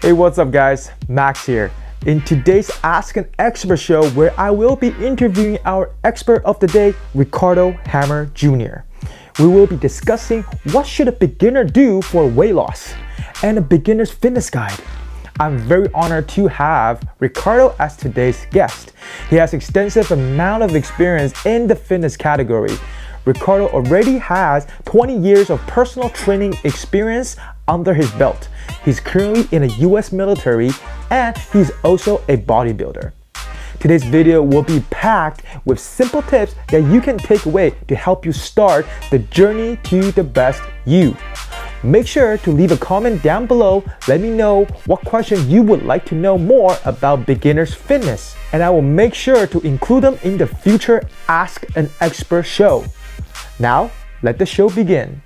Hey, what's up guys? Max here. In today's Ask an Expert show, where I will be interviewing our expert of the day, Ricardo Hamer Jr. We will be discussing what should a beginner do for weight loss and a beginner's fitness guide. I'm very honored to have Ricardo as today's guest. He has extensive amount of experience in the fitness category. Ricardo already has 20 years of personal training experience under his belt. He's currently in the US military and he's also a bodybuilder. Today's video will be packed with simple tips that you can take away to help you start the journey to the best you. Make sure to leave a comment down below. Let me know what question you would like to know more about beginner's fitness, and I will make sure to include them in the future Ask an Expert show. Now, let the show begin.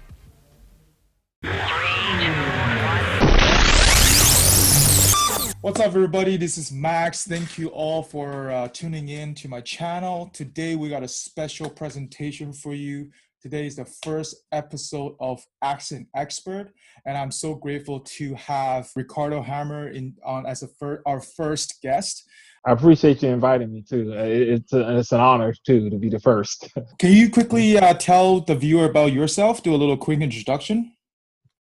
What's up everybody, this is Max. Thank you all for tuning in to my channel. Today we got a special presentation for you. Today is the first episode of Ask an Expert, and I'm so grateful to have Ricardo Hamer on as our first guest. I appreciate you inviting me too. It's an honor too to be the first. Can you quickly tell the viewer about yourself? Do a little quick introduction.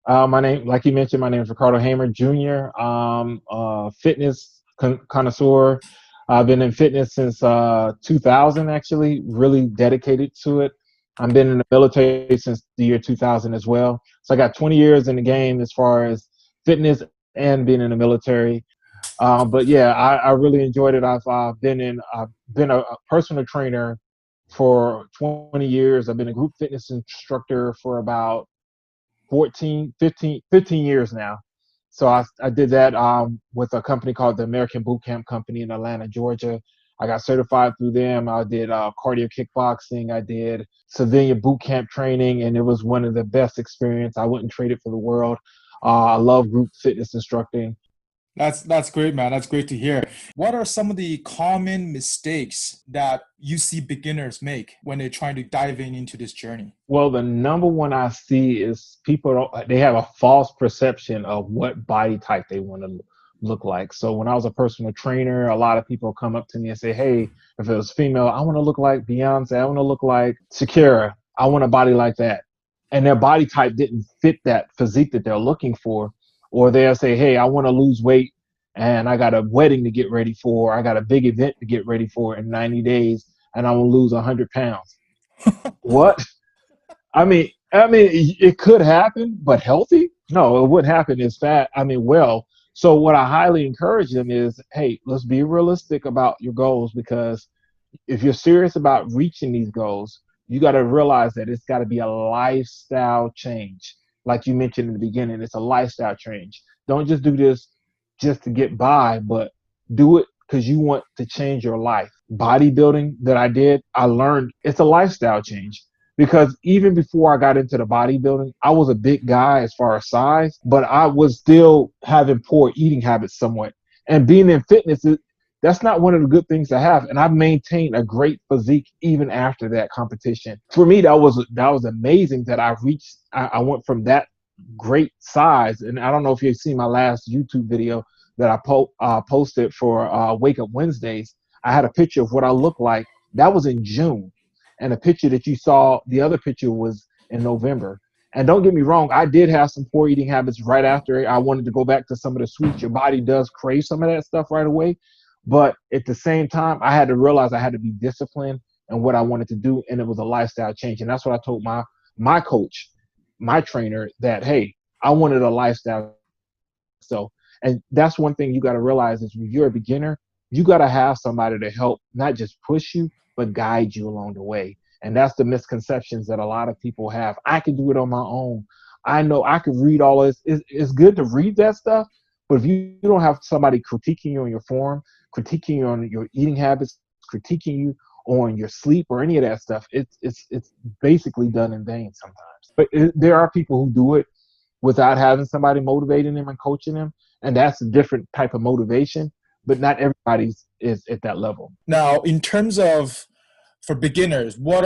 My name, like you mentioned, my name is Ricardo Hamer Jr. Fitness connoisseur. I've been in fitness since 2000, actually, really dedicated to it. I've been in the military since the year 2000 as well. So I got 20 years in the game as far as fitness and being in the military. But yeah, I really enjoyed it. I've been a personal trainer for 20 years. I've been a group fitness instructor for about 15 years now. So I did that with a company called the American Boot Camp Company in Atlanta, Georgia. I got certified through them. I did cardio kickboxing. I did civilian boot camp training, and it was one of the best experiences. I wouldn't trade it for the world. I love group fitness instructing. That's great, man. That's great to hear. What are some of the common mistakes that you see beginners make when they're trying to dive into this journey? Well, the number one I see is they have a false perception of what body type they want to look like. So when I was a personal trainer, a lot of people come up to me and say, hey, if it was female, I want to look like Beyonce. I want to look like Shakira. I want a body like that. And their body type didn't fit that physique that they're looking for. Or they'll say, hey, I want to lose weight and I got a wedding to get ready for. I got a big event to get ready for in 90 days and I want to lose 100 pounds. What? I mean, it could happen, but healthy? No, it wouldn't happen as fast. So what I highly encourage them is, hey, let's be realistic about your goals, because if you're serious about reaching these goals, you got to realize that it's got to be a lifestyle change. Like you mentioned in the beginning, it's a lifestyle change. Don't just do this just to get by, but do it because you want to change your life. Bodybuilding that I did, I learned it's a lifestyle change, because even before I got into the bodybuilding, I was a big guy as far as size, but I was still having poor eating habits somewhat. And being in fitness, that's not one of the good things to have. And I've maintained a great physique even after that competition. For me, that was amazing that I went from that great size. And I don't know if you've seen my last YouTube video that I posted for Wake Up Wednesdays. I had a picture of what I look like. That was in June. And the picture that you saw, the other picture, was in November. And don't get me wrong, I did have some poor eating habits right after. I wanted to go back to some of the sweets. Your body does crave some of that stuff right away. But at the same time, I had to realize I had to be disciplined in what I wanted to do. And it was a lifestyle change. And that's what I told my coach, my trainer, that, hey, I wanted a lifestyle. So, and that's one thing you got to realize is when you're a beginner, you got to have somebody to help, not just push you, but guide you along the way. And that's the misconceptions that a lot of people have. I can do it on my own. I know I could read all this. It's good to read that stuff, but if you don't have somebody critiquing you on your form, critiquing you on your eating habits, critiquing you on your sleep or any of that stuff, it's basically done in vain sometimes. But there are people who do it without having somebody motivating them and coaching them, and that's a different type of motivation. But not everybody is at that level. Now, in terms of for beginners, what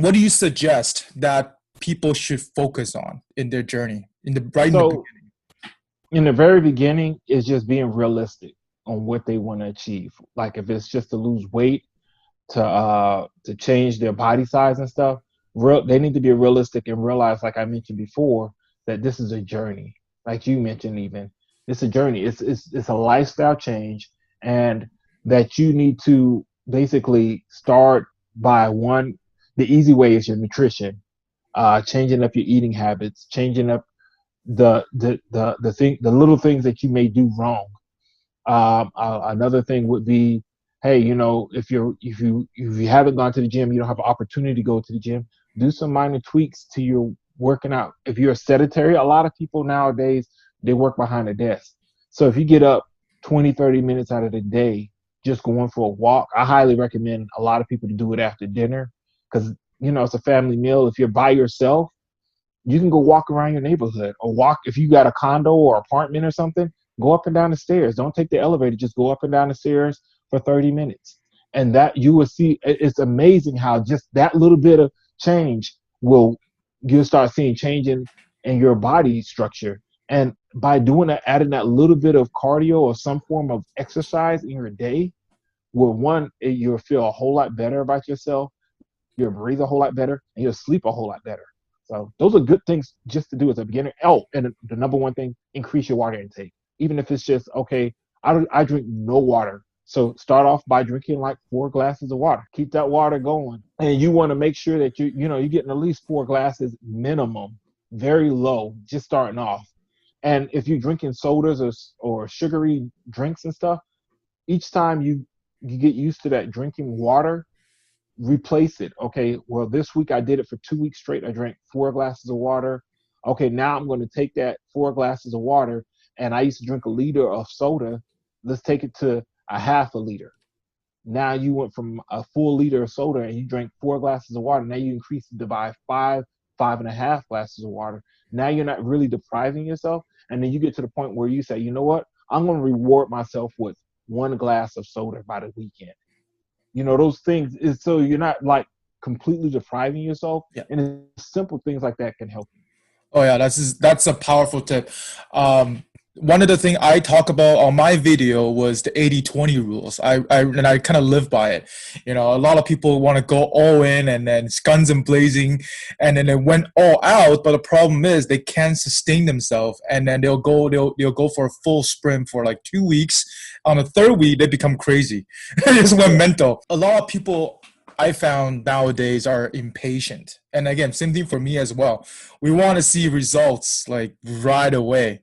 do you suggest that people should focus on in their journey in the beginning? In the very beginning, it's just being realistic on what they want to achieve. Like if it's just to lose weight, to change their body size and stuff, they need to be realistic and realize, like I mentioned before, that this is a journey. Like you mentioned, even it's a journey. It's a lifestyle change, and that you need to basically start by one. The easy way is your nutrition, changing up your eating habits, changing up the little things that you may do wrong. Another thing would be, hey, if you haven't gone to the gym, you don't have an opportunity to go to the gym. Do some minor tweaks to your working out. If you're sedentary, a lot of people nowadays they work behind a desk. So if you get up 20, 30 minutes out of the day just going for a walk, I highly recommend a lot of people to do it after dinner because it's a family meal. If you're by yourself, you can go walk around your neighborhood or walk if you got a condo or apartment or something, go up and down the stairs. Don't take the elevator, just go up and down the stairs for 30 minutes. And that you will see it's amazing how just that little bit of change will you'll start seeing change in your body structure. And by doing that, adding that little bit of cardio or some form of exercise in your day, will one, you'll feel a whole lot better about yourself, you'll breathe a whole lot better, and you'll sleep a whole lot better. So those are good things just to do as a beginner. Oh, and the number one thing, increase your water intake. Even if it's just, okay, I drink no water. So start off by drinking like 4 glasses of water. Keep that water going. And you want to make sure that you're getting at least 4 glasses minimum, very low, just starting off. And if you're drinking sodas or sugary drinks and stuff, each time you get used to that drinking water, replace it. Okay, well, this week I did it for 2 weeks straight. I drank 4 glasses of water. Okay, now I'm going to take that 4 glasses of water, and I used to drink a liter of soda. Let's take it to a half a liter. Now you went from a full liter of soda and you drank 4 glasses of water. Now you increase it to by 5.5 glasses of water. Now you're not really depriving yourself. And then you get to the point where you say, you know what? I'm going to reward myself with 1 glass of soda by the weekend. Those things is so you're not like completely depriving yourself. Yeah. And simple things like that can help you. Oh yeah, that's a powerful tip. One of the things I talk about on my video was the 80-20 rules. I kind of live by it. A lot of people want to go all in and then guns and blazing, and then they went all out. But the problem is they can't sustain themselves, and then they'll go for a full sprint for like 2 weeks. On the third week, they become crazy. They just went mental. A lot of people I found nowadays are impatient. And again, same thing for me as well. We want to see results like right away.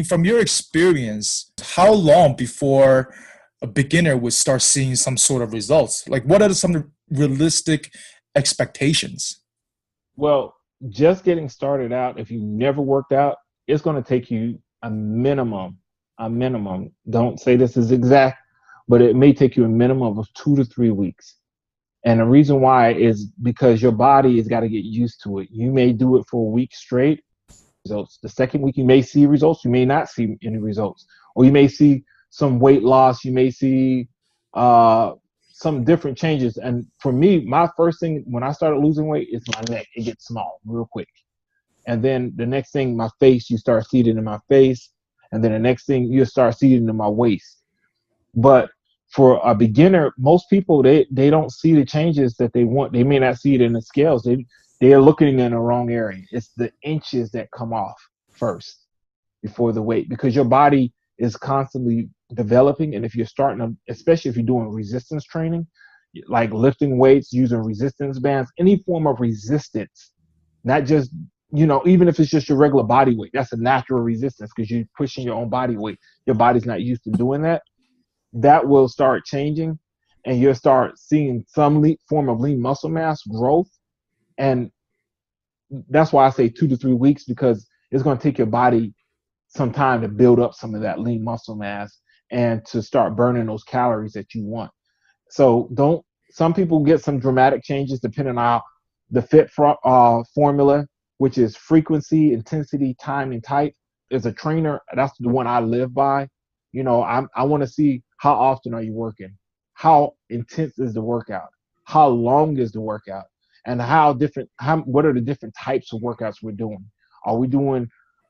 From your experience, how long before a beginner would start seeing some sort of results? Like what are some realistic expectations? Well, just getting started out, if you never worked out, it's going to take you a minimum. Don't say this is exact, but it may take you a minimum of 2 to 3 weeks. And the reason why is because your body has got to get used to it. You may do it for a week straight. Results. The second week, you may see results. You may not see any results. Or you may see some weight loss. You may see some different changes. And for me, my first thing when I started losing weight is my neck. It gets small real quick. And then the next thing, my face, you start seeing it in my face. And then the next thing, you start seeing it in my waist. But for a beginner, most people they don't see the changes that they want. They may not see it in the scales. They are looking in the wrong area. It's the inches that come off first before the weight, because your body is constantly developing. And if you're starting to, especially if you're doing resistance training, like lifting weights, using resistance bands, any form of resistance, not just even if it's just your regular body weight, that's a natural resistance because you're pushing your own body weight. Your body's not used to doing that. That will start changing, and you'll start seeing some form of lean muscle mass growth. And that's why I say 2 to 3 weeks, because it's going to take your body some time to build up some of that lean muscle mass and to start burning those calories that you want. So some people get some dramatic changes depending on the FIT formula, which is frequency, intensity, time, and type. As a trainer, that's the one I live by. I want to see how often are you working, how intense is the workout, how long is the workout, and what are the different types of workouts we're doing. Are we doing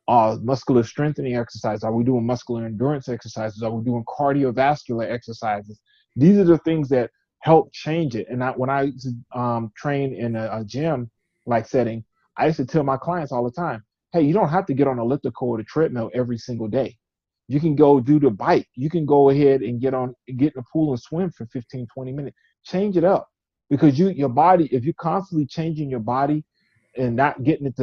muscular strengthening exercises? Are we doing muscular endurance exercises? Are we doing cardiovascular exercises? These are the things that help change it. And when I used to train in a gym like setting, I used to tell my clients all the time, hey, you don't have to get on elliptical or the treadmill every single day. You can go do the bike. You can go ahead and get in the pool and swim for 15, 20 minutes. Change it up, because your body, if you're constantly changing your body and not getting it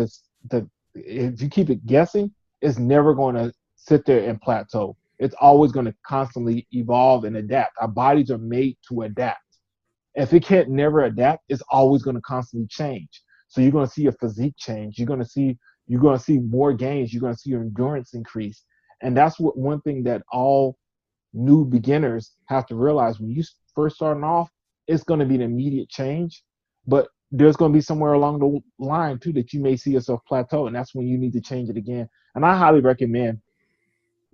if you keep it guessing, it's never going to sit there and plateau. It's always going to constantly evolve and adapt. Our bodies are made to adapt. If it can't never adapt, it's always going to constantly change. So you're going to see a physique change. You're going to see more gains. You're going to see your endurance increase. And that's one thing that all new beginners have to realize. When you first starting off, it's going to be an immediate change, but there's going to be somewhere along the line too that you may see yourself plateau, and that's when you need to change it again. And I highly recommend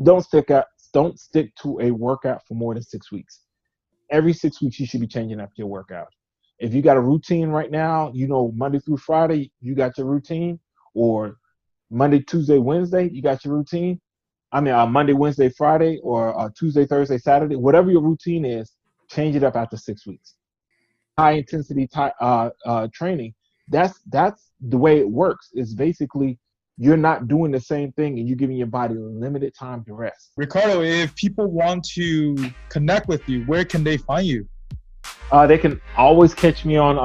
don't stick to a workout for more than 6 weeks. Every 6 weeks you should be changing up your workout. If you got a routine right now, Monday through Friday you got your routine, or Monday, Tuesday, Wednesday you got your routine. Monday, Wednesday, Friday, or Tuesday, Thursday, Saturday, whatever your routine is, change it up after 6 weeks. High intensity training, that's the way it works. Is basically you're not doing the same thing and you're giving your body limited time to rest. Ricardo, if people want to connect with you, where can they find you? They can always catch me on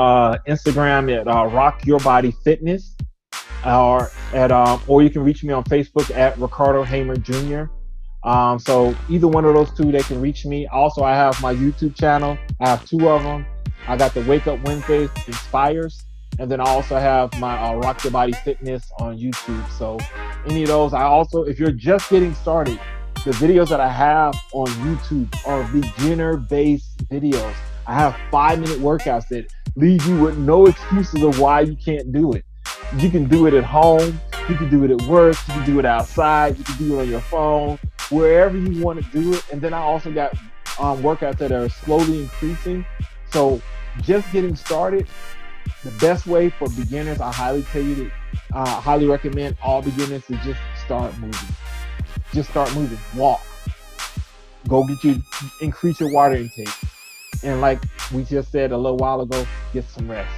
Instagram at Rock Your Body Fitness, or you can reach me on Facebook at Ricardo Hamer Jr. So either one of those two, they can reach me. Also, I have my YouTube channel. I have 2 of them. I got the Wake Up Wednesdays Inspires, and then I also have my Rock Your Body Fitness on YouTube. So any of those. I also, if you're just getting started, the videos that I have on YouTube are beginner-based videos. I have 5-minute workouts that leave you with no excuses of why you can't do it. You can do it at home. You can do it at work. You can do it outside. You can do it on your phone, wherever you want to do it. And then I also got workouts that are slowly increasing. So just getting started, the best way for beginners, I highly recommend all beginners to just start moving. Just start moving. Walk. Go increase your water intake. And like we just said a little while ago, get some rest.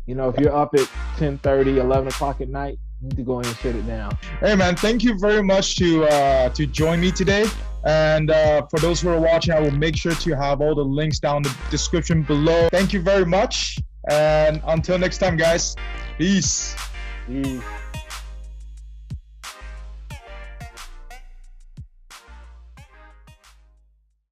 If you're up at 10:30, 11 o'clock at night, you need to go ahead and shut it down. Hey man, thank you very much to join me today. And for those who are watching, I will make sure to have all the links down in the description below. Thank you very much. And until next time, guys, peace. Peace.